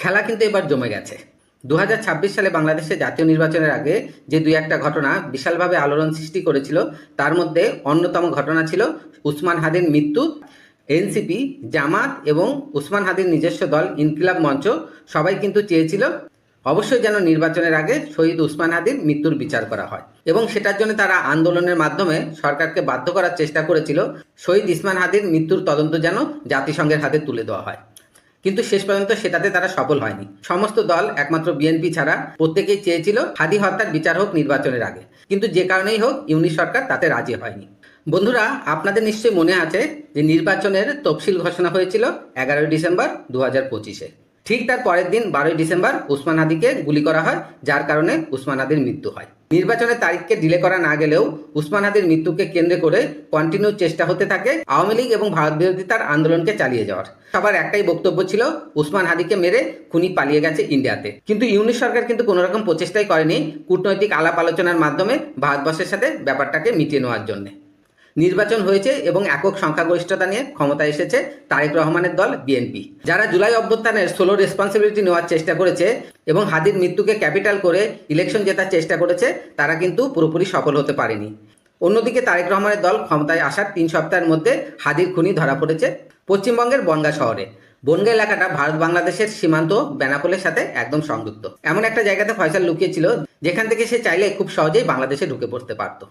খেলা কিন্তু এবার জমে গেছে। 2026 সালে বাংলাদেশে জাতীয় নির্বাচনের আগে যে দুই একটা ঘটনা বিশালভাবে আলোড়ন সৃষ্টি করেছিল, তার মধ্যে অন্যতম ঘটনা ছিল উসমান হাদির মৃত্যু। এনসিপি, জামাত এবং উসমান হাদির নিজস্ব দল ইনকিলাব মঞ্চ সবাই কিন্তু চেয়েছিল অবশ্যই যেন নির্বাচনের আগে শহীদ উসমান হাদির মৃত্যুর বিচার করা হয়, এবং সেটার জন্য তারা আন্দোলনের মাধ্যমে সরকারকে বাধ্য করার চেষ্টা করেছিল শহীদ উসমান হাদির মৃত্যুর তদন্ত যেন জাতিসংঘের হাতে তুলে দেওয়া হয়। কিন্তু শেষ পর্যন্ত সেটাতে তারা সফল হয়নি। সমস্ত দল একমাত্র বিএনপি ছাড়া প্রত্যেকেই চেয়েছিল হাদি হত্যার বিচার হোক নির্বাচনের আগে, কিন্তু যে কারণেই হোক ইউনিট সরকার তাতে রাজি হয়নি। বন্ধুরা, আপনাদের নিশ্চয়ই মনে আছে যে নির্বাচনের তফসিল ঘোষণা হয়েছিল 11 ডিসেম্বর 2025-এ। ঠিক তার পরের দিন 12 ডিসেম্বর উসমান হাদিকে গুলি করা হয়, যার কারণে উসমান হাদির মৃত্যু হয়। নির্বাচনের তারিখকে ডিলে করা না গেলেও উসমান হাদির মৃত্যুকে কেন্দ্র করে কন্টিনিউ চেষ্টা হতে থাকে আওয়ামী লীগ এবং ভারত বিরোধিতার আন্দোলনকে চালিয়ে যাওয়ার। সবার একটাই বক্তব্য ছিল উসমান হাদিকে মেরে খুনি পালিয়ে গেছে ইন্ডিয়াতে। কিন্তু ইউনিট সরকার কিন্তু কোনো রকম প্রচেষ্টাই করেনি কূটনৈতিক আলাপ আলোচনার মাধ্যমে ভারতবর্ষের সাথে ব্যাপারটাকে মিটিয়ে নেওয়ার জন্য। নির্বাচন হয়েছে এবং একক সংখ্যাগরিষ্ঠতা নিয়ে ক্ষমতায় এসেছে তারেক রহমানের দল বিএনপি, যারা জুলাই অভ্যুত্থানের সোলো রেসপন্সিবিলিটি নেওয়ার চেষ্টা করেছে এবং হাদির মৃত্যুকে ক্যাপিটাল করে ইলেকশন জেতার চেষ্টা করেছে, তারা কিন্তু পুরোপুরি সফল হতে পারেনি। অন্যদিকে তারেক রহমানের দল ক্ষমতায় আসার 3 সপ্তাহের মধ্যে হাদির খুনি ধরা পড়েছে পশ্চিমবঙ্গের বনগাঁ শহরে। বনগাঁ এলাকাটা ভারত বাংলাদেশের সীমান্ত বেনাপোলের সাথে একদম সংযুক্ত। এমন একটা জায়গাতে ফয়সাল লুকিয়েছিল যেখান থেকে সে চাইলে খুব সহজেই বাংলাদেশে ঢুকে পড়তে পারত।